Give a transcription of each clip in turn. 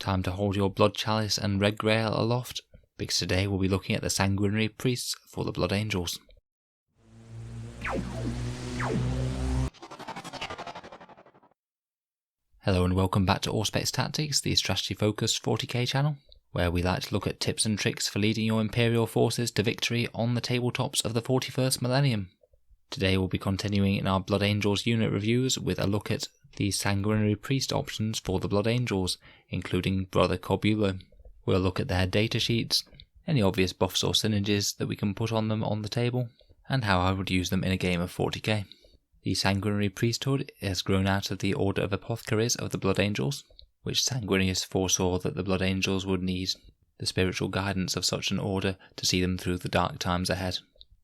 time to hold your blood chalice and red grail aloft, because today we'll be looking at the Sanguinary Priests for the Blood Angels. Hello and welcome back to Auspex Tactics, the strategy focused 40k channel, where we like to look at tips and tricks for leading your Imperial forces to victory on the tabletops of the 41st millennium. Today we'll be continuing in our Blood Angels unit reviews with a look at the Sanguinary Priest options for the Blood Angels, including Brother Corbulo. We'll look at their data sheets, any obvious buffs or synergies that we can put on them on the table, and how I would use them in a game of 40k. The Sanguinary Priesthood has grown out of the Order of Apothecaries of the Blood Angels, which Sanguinius foresaw that the Blood Angels would need the spiritual guidance of such an order to see them through the dark times ahead.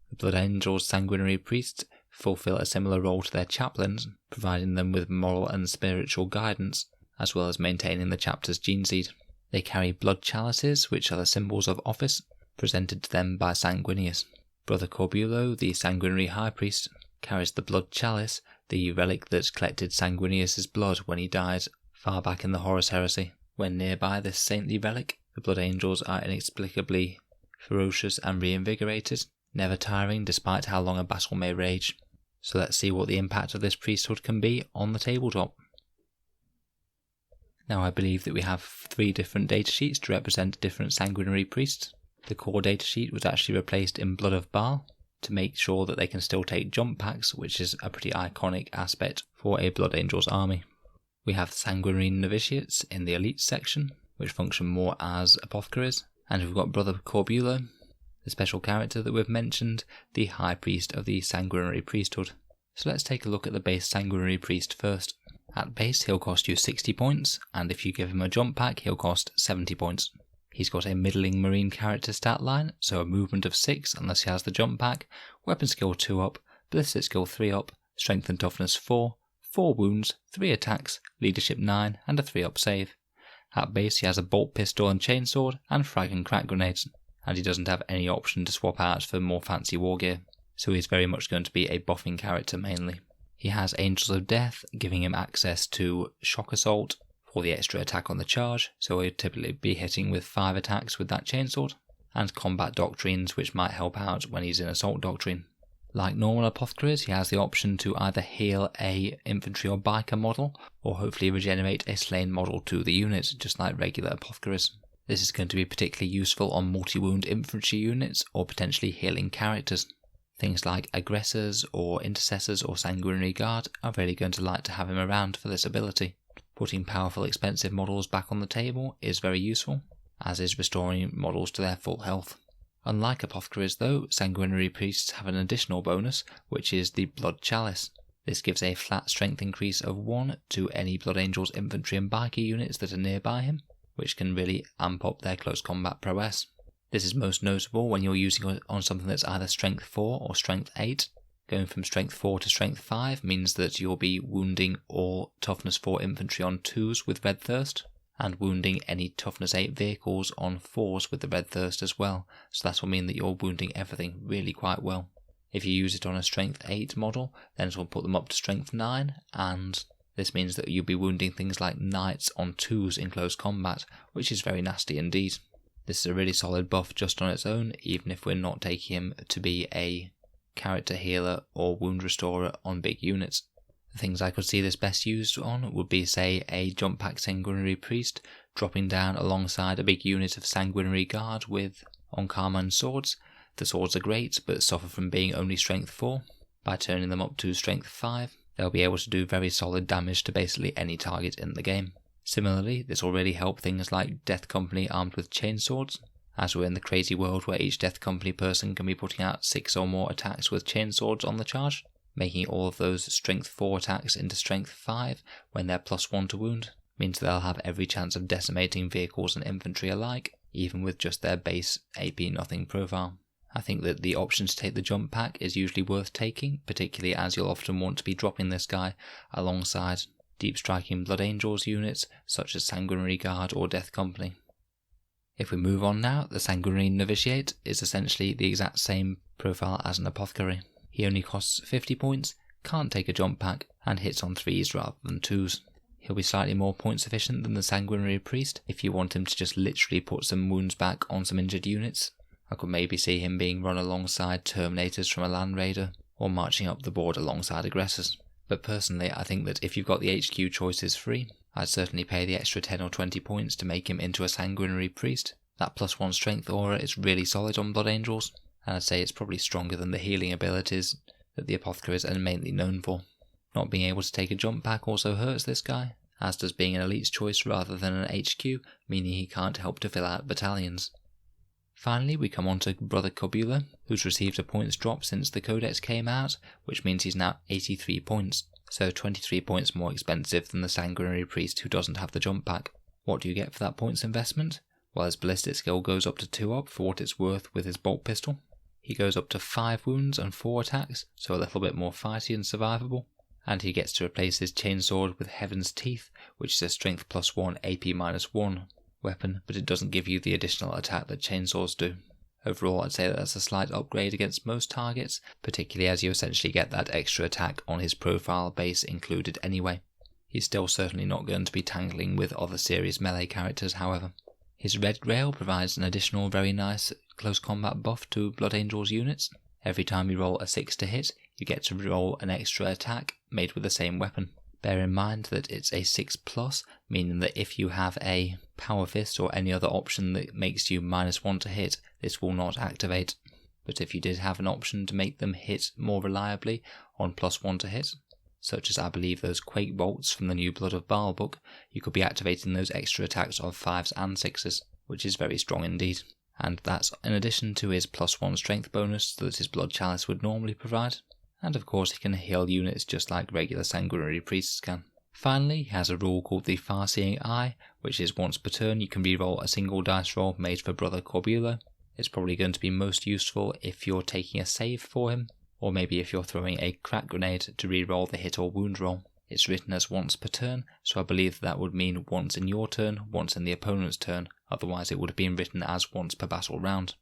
The Blood Angels' Sanguinary Priests fulfill a similar role to their chaplains, providing them with moral and spiritual guidance, as well as maintaining the chapter's gene seed. They carry blood chalices, which are the symbols of office, presented to them by Sanguinius. Brother Corbulo, the Sanguinary High Priest, carries the blood chalice, the relic that collected Sanguinius' blood when he died far back in the Horus Heresy. When nearby this saintly relic, the Blood Angels are inexplicably ferocious and reinvigorated, never tiring despite how long a battle may rage. So let's see what the impact of this priesthood can be on the tabletop. Now I believe that we have 3 different datasheets to represent different Sanguinary Priests. The core datasheet was actually replaced in Blood of Baal to make sure that they can still take jump packs, which is a pretty iconic aspect for a Blood Angels army. We have Sanguinary Novitiates in the Elite section, which function more as apothecaries, and we've got Brother Corbulo, the special character that we've mentioned, the High Priest of the Sanguinary Priesthood. So let's take a look at the base Sanguinary Priest first. At base he'll cost you 60 points, and if you give him a jump pack he'll cost 70 points. He's got a middling marine character stat line, so a movement of 6 unless he has the jump pack, weapon skill 2 up, ballistic skill 3 up, strength and toughness 4, 4 wounds, 3 attacks, leadership 9 and a 3 up save. At base he has a bolt pistol and chainsword and frag and crack grenades, and he doesn't have any option to swap out for more fancy war gear, so he's very much going to be a buffing character mainly. He has Angels of Death, giving him access to Shock Assault for the extra attack on the charge, so he'll typically be hitting with 5 attacks with that chainsword, and Combat Doctrines, which might help out when he's in Assault Doctrine. Like normal apothecaries, he has the option to either heal a infantry or biker model, or hopefully regenerate a slain model to the unit, just like regular apothecaries. This is going to be particularly useful on multi-wound infantry units or potentially healing characters. Things like aggressors or intercessors or sanguinary guard are really going to like to have him around for this ability. Putting powerful expensive models back on the table is very useful, as is restoring models to their full health. Unlike apothecaries though, Sanguinary Priests have an additional bonus, which is the blood chalice. This gives a flat strength increase of 1 to any Blood Angels infantry and biker units that are nearby him, which can really amp up their close combat prowess. This is most notable when you're using it on something that's either strength 4 or strength 8. Going from strength 4 to strength 5 means that you'll be wounding all toughness 4 infantry on 2s with Red Thirst, and wounding any toughness 8 vehicles on 4s with the Red Thirst as well, so that will mean that you're wounding everything really quite well. If you use it on a strength 8 model, then it will put them up to strength 9, and this means that you'll be wounding things like knights on 2s in close combat, which is very nasty indeed. This is a really solid buff just on its own, even if we're not taking him to be a character healer or wound restorer on big units. The things I could see this best used on would be, say, a jump pack Sanguinary Priest dropping down alongside a big unit of Sanguinary Guard with Onkarman swords. The swords are great, but suffer from being only strength 4. By turning them up to strength 5, they'll be able to do very solid damage to basically any target in the game. Similarly, this will really help things like Death Company armed with chainswords, as we're in the crazy world where each Death Company person can be putting out 6 or more attacks with chainswords on the charge, making all of those strength 4 attacks into strength 5 when they're +1 to wound, means they'll have every chance of decimating vehicles and infantry alike, even with just their base AP nothing profile. I think that the option to take the jump pack is usually worth taking, particularly as you'll often want to be dropping this guy alongside deep striking Blood Angels units such as Sanguinary Guard or Death Company. If we move on now, the Sanguinary Novitiate is essentially the exact same profile as an apothecary. He only costs 50 points, can't take a jump pack, and hits on 3s rather than 2s. He'll be slightly more points efficient than the Sanguinary Priest if you want him to just literally put some wounds back on some injured units. I could maybe see him being run alongside Terminators from a Land Raider, or marching up the board alongside aggressors. But personally, I think that if you've got the HQ choices free, I'd certainly pay the extra 10 or 20 points to make him into a Sanguinary Priest. That +1 strength aura is really solid on Blood Angels, and I'd say it's probably stronger than the healing abilities that the Apothecaries are mainly known for. Not being able to take a jump pack also hurts this guy, as does being an elite's choice rather than an HQ, meaning he can't help to fill out battalions. Finally, we come on to Brother Corbulo, who's received a points drop since the Codex came out, which means he's now 83 points, so 23 points more expensive than the Sanguinary Priest who doesn't have the jump pack. What do you get for that points investment? Well, his ballistic skill goes up to 2 up for what it's worth with his bolt pistol. He goes up to 5 wounds and 4 attacks, so a little bit more fighty and survivable. And he gets to replace his chainsword with Heaven's Teeth, which is a strength +1 AP -1 weapon, but it doesn't give you the additional attack that chainswords do. Overall, I'd say that that's a slight upgrade against most targets, particularly as you essentially get that extra attack on his profile base included anyway. He's still certainly not going to be tangling with other series melee characters, however. His red grail provides an additional very nice close combat buff to Blood Angels units. Every time you roll a 6 to hit, you get to roll an extra attack made with the same weapon. Bear in mind that it's a 6+, meaning that if you have a Power Fist or any other option that makes you -1 to hit, this will not activate. But if you did have an option to make them hit more reliably on +1 to hit, such as I believe those Quake Bolts from the new Blood of Baal book, you could be activating those extra attacks of 5s and 6s, which is very strong indeed. And that's in addition to his +1 strength bonus that his Blood Chalice would normally provide. And of course he can heal units just like regular Sanguinary Priests can. Finally, he has a rule called the Far-Seeing Eye, which is once per turn you can reroll a single dice roll made for Brother Corbulo. It's probably going to be most useful if you're taking a save for him, or maybe if you're throwing a crack grenade to reroll the hit or wound roll. It's written as once per turn, so I believe that would mean once in your turn, once in the opponent's turn, otherwise it would have been written as once per battle round.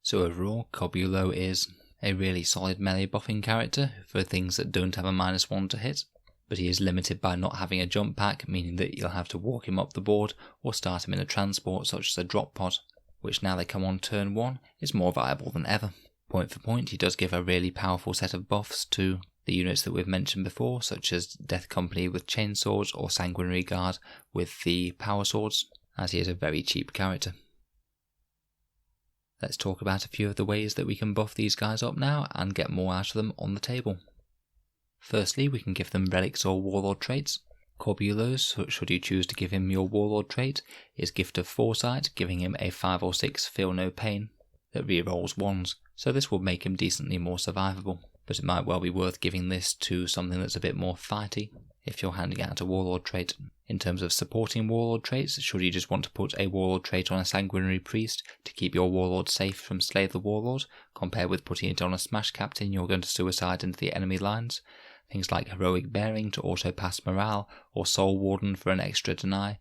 So overall, Corbulo is a really solid melee buffing character for things that don't have a -1 to hit, but he is limited by not having a jump pack, meaning that you'll have to walk him up the board or start him in a transport such as a drop pod, which now they come on turn 1 is more viable than ever. Point for point, he does give a really powerful set of buffs to the units that we've mentioned before, such as Death Company with chainswords or Sanguinary Guard with the power swords, as he is a very cheap character. Let's talk about a few of the ways that we can buff these guys up now and get more out of them on the table. Firstly, we can give them relics or warlord traits. Corbulo's, should you choose to give him your warlord trait, is Gift of Foresight, giving him a 5 or 6 Feel No Pain that rerolls 1s, so this will make him decently more survivable. But it might well be worth giving this to something that's a bit more fighty if you're handing out a warlord trait. In terms of supporting warlord traits, should you just want to put a warlord trait on a Sanguinary Priest to keep your warlord safe from Slay the Warlord, compared with putting it on a Smash Captain you're going to suicide into the enemy lines, things like Heroic Bearing to auto-pass morale or Soul Warden for an extra deny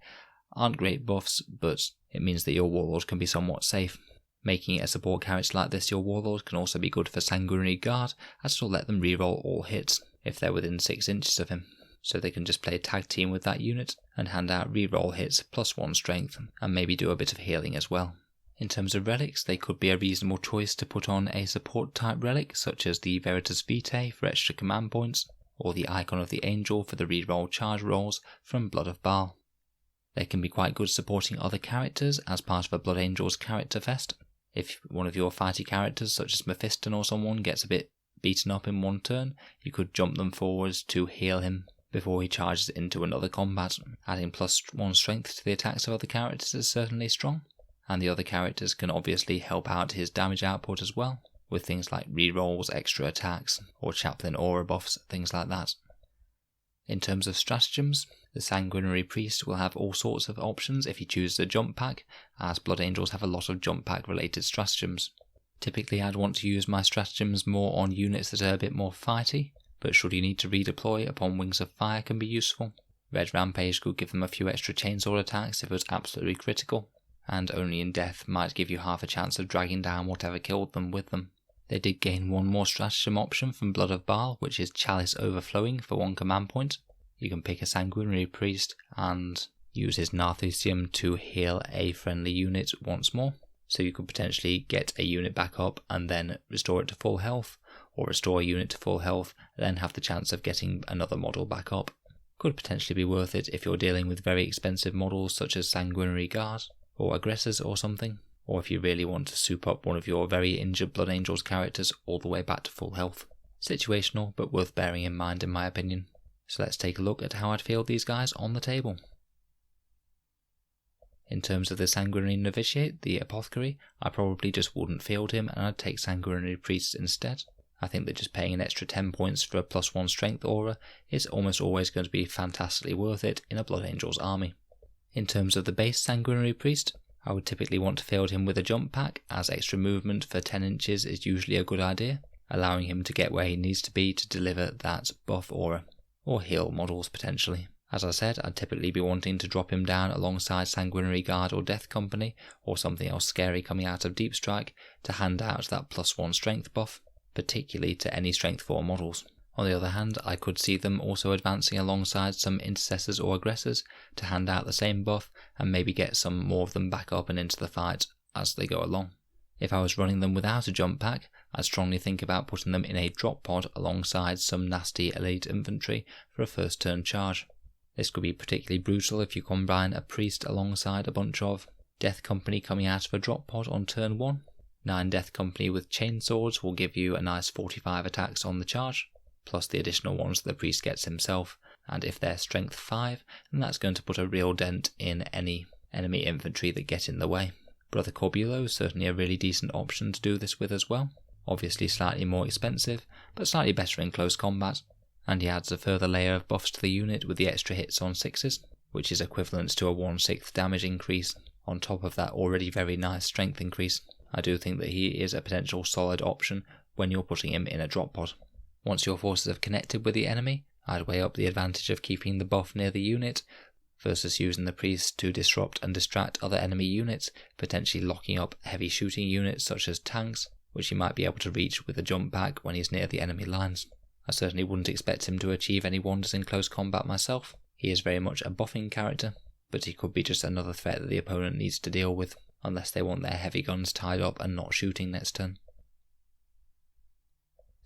aren't great buffs, but it means that your warlord can be somewhat safe. Making a support character like this your warlord can also be good for Sanguinary Guard, as it'll let them reroll all hits if they're within 6 inches of him, so they can just play tag team with that unit and hand out reroll hits +1 strength and maybe do a bit of healing as well. In terms of relics, they could be a reasonable choice to put on a support type relic such as the Veritas Vitae for extra command points, or the Icon of the Angel for the reroll charge rolls from Blood of Baal. They can be quite good supporting other characters as part of a Blood Angels character fest. If one of your fighty characters such as Mephiston or someone gets a bit beaten up in one turn, you could jump them forwards to heal him before he charges into another combat. Adding +1 strength to the attacks of other characters is certainly strong, and the other characters can obviously help out his damage output as well, with things like rerolls, extra attacks, or Chaplain aura buffs, things like that. In terms of stratagems, the Sanguinary Priest will have all sorts of options if he chooses a jump pack, as Blood Angels have a lot of jump pack related stratagems. Typically I'd want to use my stratagems more on units that are a bit more fighty, but should you need to redeploy upon Wings of Fire can be useful. Red Rampage could give them a few extra chainsaw attacks if it was absolutely critical, and Only in Death might give you half a chance of dragging down whatever killed them with them. They did gain one more stratagem option from Blood of Baal, which is Chalice Overflowing for 1 command point. you can pick a Sanguinary Priest and use his Narthusium to heal a friendly unit once more. So you could potentially get a unit back up and then restore it to full health, or restore a unit to full health and then have the chance of getting another model back up. Could potentially be worth it if you're dealing with very expensive models such as Sanguinary Guard or Aggressors or something, or if you really want to soup up one of your very injured Blood Angels characters all the way back to full health. Situational, but worth bearing in mind in my opinion. So let's take a look at how I'd field these guys on the table. In terms of the Sanguinary Novitiate, the Apothecary, I probably just wouldn't field him and I'd take Sanguinary Priests instead. I think that just paying an extra 10 points for a +1 strength aura is almost always going to be fantastically worth it in a Blood Angels army. In terms of the base Sanguinary Priest, I would typically want to field him with a jump pack, as extra movement for 10 inches is usually a good idea, allowing him to get where he needs to be to deliver that buff aura, or heal models potentially. As I said, I'd typically be wanting to drop him down alongside Sanguinary Guard or Death Company, or something else scary coming out of Deep Strike, to hand out that +1 strength buff, particularly to any strength 4 models. On the other hand, I could see them also advancing alongside some Intercessors or Aggressors to hand out the same buff and maybe get some more of them back up and into the fight as they go along. If I was running them without a jump pack, I'd strongly think about putting them in a drop pod alongside some nasty elite infantry for a first turn charge. This could be particularly brutal if you combine a priest alongside a bunch of Death Company coming out of a drop pod on turn 1. 9 Death Company with chainswords will give you a nice 45 attacks on the charge, plus the additional ones that the priest gets himself, and if they're strength 5, then that's going to put a real dent in any enemy infantry that get in the way. Brother Corbulo is certainly a really decent option to do this with as well. Obviously slightly more expensive, but slightly better in close combat, and he adds a further layer of buffs to the unit with the extra hits on 6s, which is equivalent to a 1/6 damage increase on top of that already very nice strength increase. I do think that he is a potential solid option when you're putting him in a drop pod. Once your forces have connected with the enemy, I'd weigh up the advantage of keeping the buff near the unit versus using the priest to disrupt and distract other enemy units, potentially locking up heavy shooting units such as tanks, which he might be able to reach with a jump pack when he's near the enemy lines. I certainly wouldn't expect him to achieve any wonders in close combat myself. He is very much a buffing character, but he could be just another threat that the opponent needs to deal with, unless they want their heavy guns tied up and not shooting next turn.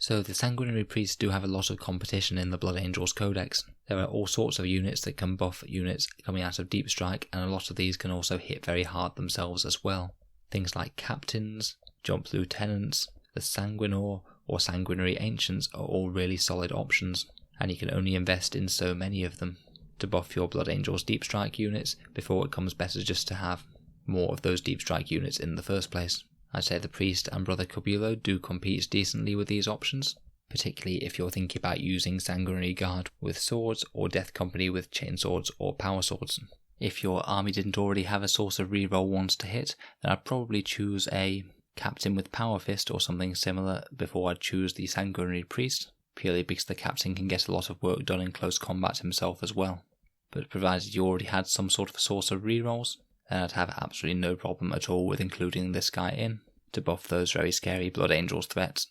So the Sanguinary Priests do have a lot of competition in the Blood Angels Codex. There are all sorts of units that can buff units coming out of Deep Strike, and a lot of these can also hit very hard themselves as well. Things like Captains, Jump Lieutenants, the Sanguinor, or Sanguinary Ancients are all really solid options, and you can only invest in so many of them to buff your Blood Angels Deep Strike units before it comes better just to have more of those Deep Strike units in the first place. I'd say the Priest and Brother Corbulo do compete decently with these options, particularly if you're thinking about using Sanguinary Guard with swords or Death Company with chainswords or power swords. If your army didn't already have a source of reroll ones to hit, then I'd probably choose a Captain with Power Fist or something similar before I'd choose the Sanguinary Priest, purely because the Captain can get a lot of work done in close combat himself as well. But provided you already had some sort of source of rerolls, then I'd have absolutely no problem at all with including this guy in to buff those very scary Blood Angels threats.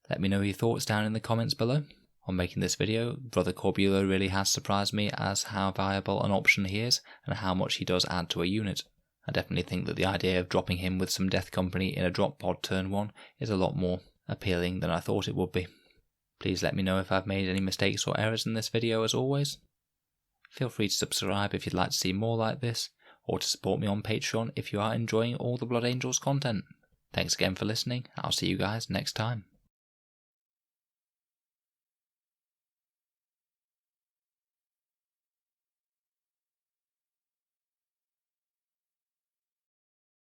Let me know your thoughts down in the comments below. On making this video, Brother Corbulo really has surprised me as how viable an option he is and how much he does add to a unit. I definitely think that the idea of dropping him with some Death Company in a drop pod turn 1 is a lot more appealing than I thought it would be. Please let me know if I've made any mistakes or errors in this video as always. Feel free to subscribe if you'd like to see more like this, or to support me on Patreon if you are enjoying all the Blood Angels content. Thanks again for listening, I'll see you guys next time.